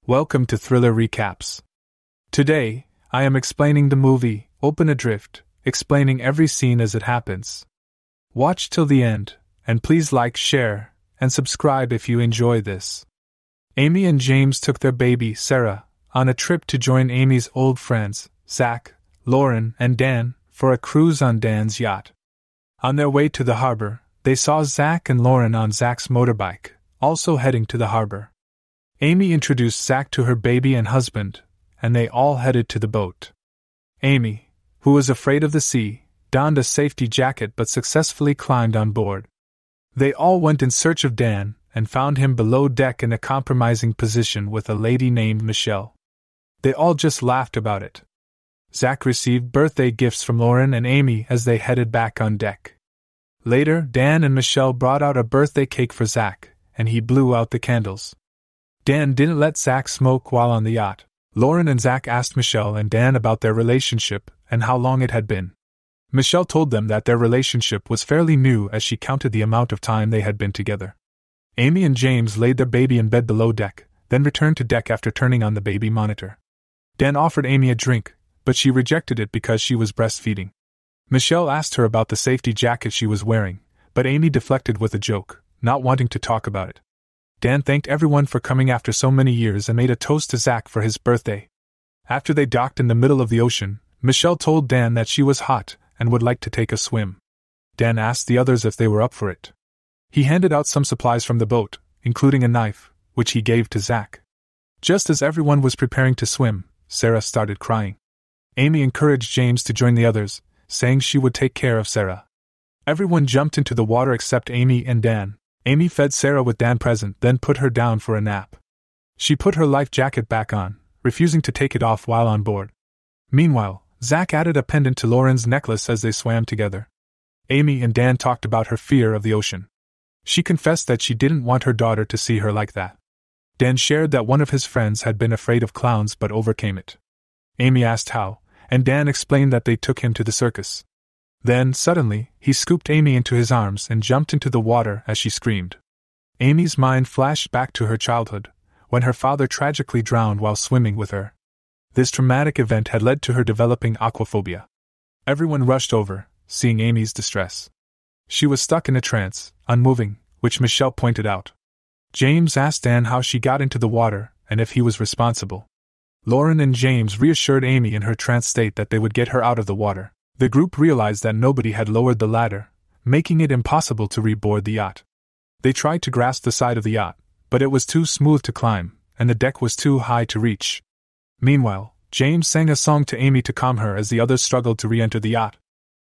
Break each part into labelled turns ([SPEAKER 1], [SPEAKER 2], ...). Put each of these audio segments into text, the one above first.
[SPEAKER 1] Welcome to Thriller Recaps. Today, I am explaining the movie, Adrift, explaining every scene as it happens. Watch till the end, and please like, share, and subscribe if you enjoy this. Amy and James took their baby, Sarah, on a trip to join Amy's old friends, Zach, Lauren, and Dan, for a cruise on Dan's yacht. On their way to the harbor, they saw Zach and Lauren on Zach's motorbike, also heading to the harbor. Amy introduced Zach to her baby and husband, and they all headed to the boat. Amy, who was afraid of the sea, donned a safety jacket but successfully climbed on board. They all went in search of Dan and found him below deck in a compromising position with a lady named Michelle. They all just laughed about it. Zach received birthday gifts from Lauren and Amy as they headed back on deck. Later, Dan and Michelle brought out a birthday cake for Zach, and he blew out the candles. Dan didn't let Zach smoke while on the yacht. Lauren and Zach asked Michelle and Dan about their relationship and how long it had been. Michelle told them that their relationship was fairly new as she counted the amount of time they had been together. Amy and James laid their baby in bed below deck, then returned to deck after turning on the baby monitor. Dan offered Amy a drink, but she rejected it because she was breastfeeding. Michelle asked her about the safety jacket she was wearing, but Amy deflected with a joke, not wanting to talk about it. Dan thanked everyone for coming after so many years and made a toast to Zach for his birthday. After they docked in the middle of the ocean, Michelle told Dan that she was hot and would like to take a swim. Dan asked the others if they were up for it. He handed out some supplies from the boat, including a knife, which he gave to Zach. Just as everyone was preparing to swim, Sarah started crying. Amy encouraged James to join the others, saying she would take care of Sarah. Everyone jumped into the water except Amy and Dan. Amy fed Sarah with Dan present, then put her down for a nap. She put her life jacket back on, refusing to take it off while on board. Meanwhile, Zach added a pendant to Lauren's necklace as they swam together. Amy and Dan talked about her fear of the ocean. She confessed that she didn't want her daughter to see her like that. Dan shared that one of his friends had been afraid of clowns but overcame it. Amy asked how, and Dan explained that they took him to the circus. Then, suddenly, he scooped Amy into his arms and jumped into the water as she screamed. Amy's mind flashed back to her childhood, when her father tragically drowned while swimming with her. This traumatic event had led to her developing aquaphobia. Everyone rushed over, seeing Amy's distress. She was stuck in a trance, unmoving, which Michelle pointed out. James asked Dan how she got into the water and if he was responsible. Lauren and James reassured Amy in her trance state that they would get her out of the water. The group realized that nobody had lowered the ladder, making it impossible to reboard the yacht. They tried to grasp the side of the yacht, but it was too smooth to climb, and the deck was too high to reach. Meanwhile, James sang a song to Amy to calm her as the others struggled to re-enter the yacht.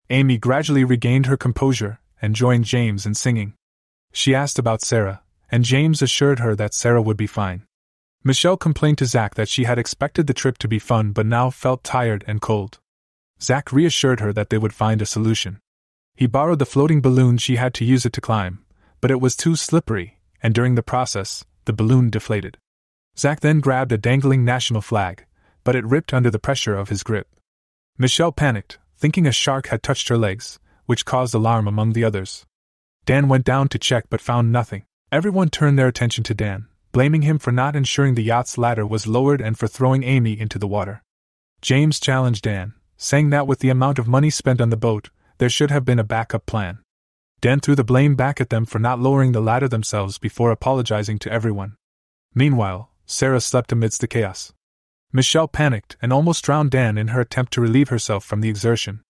[SPEAKER 1] Amy gradually regained her composure and joined James in singing. She asked about Sarah, and James assured her that Sarah would be fine. Michelle complained to Zach that she had expected the trip to be fun but now felt tired and cold. Zach reassured her that they would find a solution. He borrowed the floating balloon she had to use it to climb, but it was too slippery, and during the process, the balloon deflated. Zach then grabbed a dangling national flag, but it ripped under the pressure of his grip. Michelle panicked, thinking a shark had touched her legs, which caused alarm among the others. Dan went down to check but found nothing. Everyone turned their attention to Dan, blaming him for not ensuring the yacht's ladder was lowered and for throwing Amy into the water. James challenged Dan, saying that with the amount of money spent on the boat, there should have been a backup plan. Dan threw the blame back at them for not lowering the ladder themselves before apologizing to everyone. Meanwhile, Sarah slept amidst the chaos. Michelle panicked and almost drowned Dan in her attempt to relieve herself from the exertion.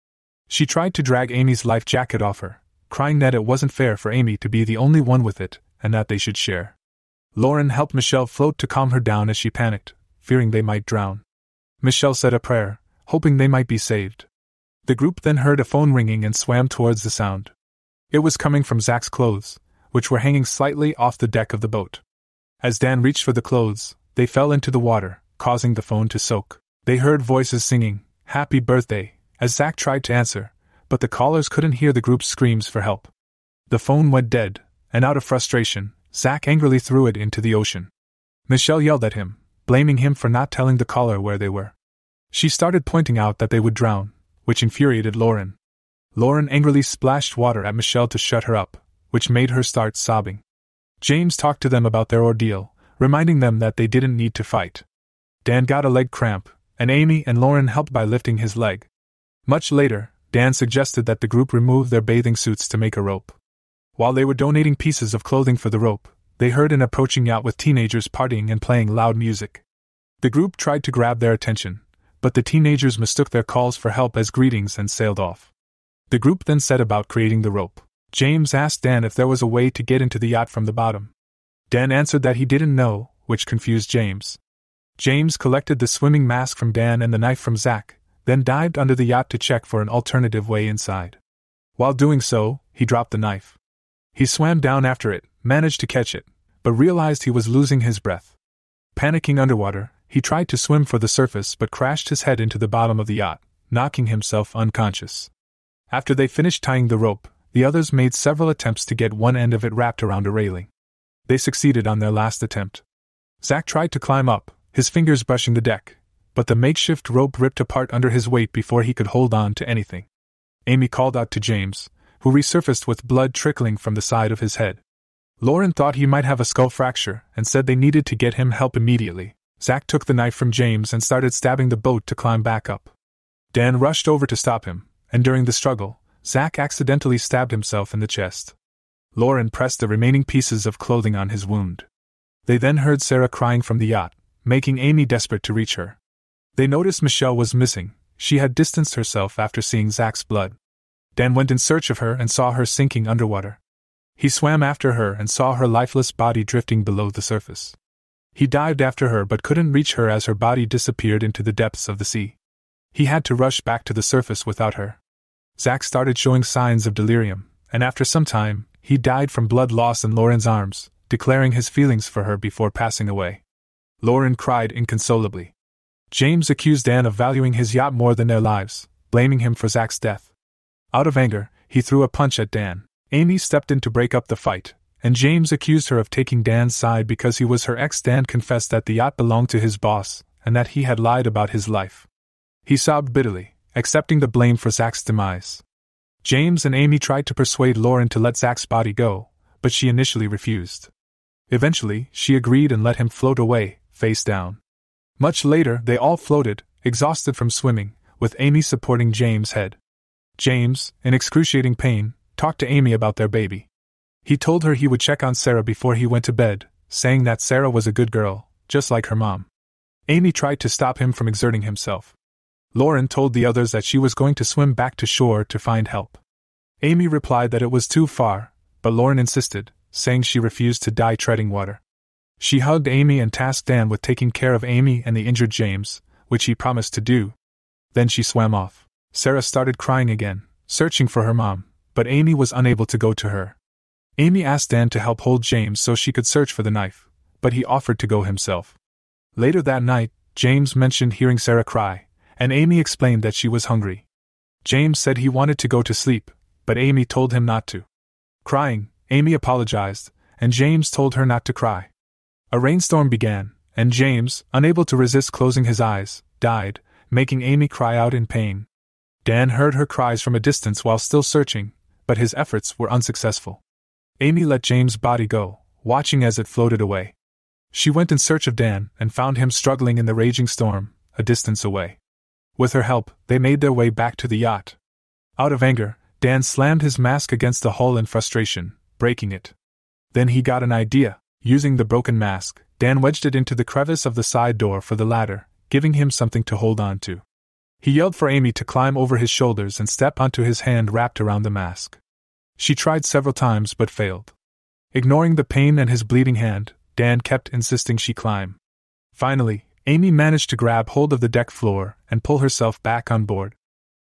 [SPEAKER 1] She tried to drag Amy's life jacket off her, crying that it wasn't fair for Amy to be the only one with it, and that they should share. Lauren helped Michelle float to calm her down as she panicked, fearing they might drown. Michelle said a prayer, hoping they might be saved. The group then heard a phone ringing and swam towards the sound. It was coming from Zach's clothes, which were hanging slightly off the deck of the boat. As Dan reached for the clothes, they fell into the water, causing the phone to soak. They heard voices singing, "Happy Birthday," as Zach tried to answer, but the callers couldn't hear the group's screams for help. The phone went dead, and out of frustration, Zach angrily threw it into the ocean. Michelle yelled at him, blaming him for not telling the caller where they were. She started pointing out that they would drown, which infuriated Lauren. Lauren angrily splashed water at Michelle to shut her up, which made her start sobbing. James talked to them about their ordeal, reminding them that they didn't need to fight. Dan got a leg cramp, and Amy and Lauren helped by lifting his leg. Much later, Dan suggested that the group remove their bathing suits to make a rope. While they were donating pieces of clothing for the rope, they heard an approaching yacht with teenagers partying and playing loud music. The group tried to grab their attention, but the teenagers mistook their calls for help as greetings and sailed off. The group then set about creating the rope. James asked Dan if there was a way to get into the yacht from the bottom. Dan answered that he didn't know, which confused James. James collected the swimming mask from Dan and the knife from Zach, then dived under the yacht to check for an alternative way inside. While doing so, he dropped the knife. He swam down after it, managed to catch it, but realized he was losing his breath. Panicking underwater, he tried to swim for the surface but crashed his head into the bottom of the yacht, knocking himself unconscious. After they finished tying the rope, the others made several attempts to get one end of it wrapped around a railing. They succeeded on their last attempt. Zach tried to climb up, his fingers brushing the deck, but the makeshift rope ripped apart under his weight before he could hold on to anything. Amy called out to James, who resurfaced with blood trickling from the side of his head. Lauren thought he might have a skull fracture and said they needed to get him help immediately. Zach took the knife from James and started stabbing the boat to climb back up. Dan rushed over to stop him, and during the struggle, Zach accidentally stabbed himself in the chest. Lauren pressed the remaining pieces of clothing on his wound. They then heard Sarah crying from the yacht, making Amy desperate to reach her. They noticed Michelle was missing. She had distanced herself after seeing Zach's blood. Dan went in search of her and saw her sinking underwater. He swam after her and saw her lifeless body drifting below the surface. He dived after her but couldn't reach her as her body disappeared into the depths of the sea. He had to rush back to the surface without her. Zach started showing signs of delirium, and after some time, he died from blood loss in Lauren's arms, declaring his feelings for her before passing away. Lauren cried inconsolably. James accused Dan of valuing his yacht more than their lives, blaming him for Zach's death. Out of anger, he threw a punch at Dan. Amy stepped in to break up the fight, and James accused her of taking Dan's side because he was her ex. Dan confessed that the yacht belonged to his boss, and that he had lied about his life. He sobbed bitterly, accepting the blame for Zach's demise. James and Amy tried to persuade Lauren to let Zach's body go, but she initially refused. Eventually, she agreed and let him float away, face down. Much later, they all floated, exhausted from swimming, with Amy supporting James' head. James, in excruciating pain, talked to Amy about their baby. He told her he would check on Sarah before he went to bed, saying that Sarah was a good girl, just like her mom. Amy tried to stop him from exerting himself. Lauren told the others that she was going to swim back to shore to find help. Amy replied that it was too far, but Lauren insisted, saying she refused to die treading water. She hugged Amy and tasked Dan with taking care of Amy and the injured James, which he promised to do. Then she swam off. Sarah started crying again, searching for her mom, but Amy was unable to go to her. Amy asked Dan to help hold James so she could search for the knife, but he offered to go himself. Later that night, James mentioned hearing Sarah cry, and Amy explained that she was hungry. James said he wanted to go to sleep, but Amy told him not to. Crying, Amy apologized, and James told her not to cry. A rainstorm began, and James, unable to resist closing his eyes, died, making Amy cry out in pain. Dan heard her cries from a distance while still searching, but his efforts were unsuccessful. Amy let James' body go, watching as it floated away. She went in search of Dan and found him struggling in the raging storm, a distance away. With her help, they made their way back to the yacht. Out of anger, Dan slammed his mask against the hull in frustration, breaking it. Then he got an idea. Using the broken mask, Dan wedged it into the crevice of the side door for the ladder, giving him something to hold on to. He yelled for Amy to climb over his shoulders and step onto his hand wrapped around the mask. She tried several times but failed. Ignoring the pain and his bleeding hand, Dan kept insisting she climb. Finally, Amy managed to grab hold of the deck floor and pull herself back on board.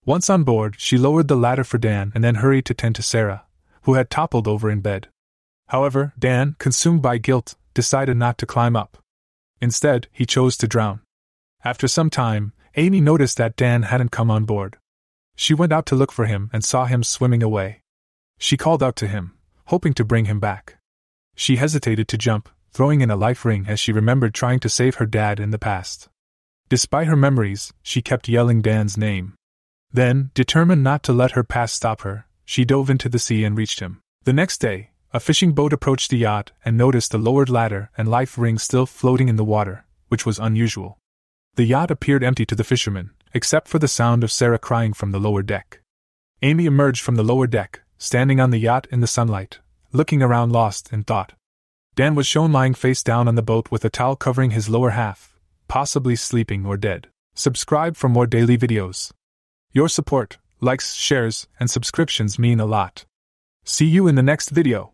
[SPEAKER 1] Once on board, she lowered the ladder for Dan and then hurried to tend to Sarah, who had toppled over in bed. However, Dan, consumed by guilt, decided not to climb up. Instead, he chose to drown. After some time, Amy noticed that Dan hadn't come on board. She went out to look for him and saw him swimming away. She called out to him, hoping to bring him back. She hesitated to jump, throwing in a life ring as she remembered trying to save her dad in the past. Despite her memories, she kept yelling Dan's name. Then, determined not to let her past stop her, she dove into the sea and reached him. The next day, A fishing boat approached the yacht and noticed the lowered ladder and life ring still floating in the water, which was unusual. The yacht appeared empty to the fishermen, except for the sound of Sarah crying from the lower deck. Amy emerged from the lower deck, standing on the yacht in the sunlight, looking around lost in thought. Dan was shown lying face down on the boat with a towel covering his lower half, possibly sleeping or dead. Subscribe for more daily videos. Your support, likes, shares, and subscriptions mean a lot. See you in the next video.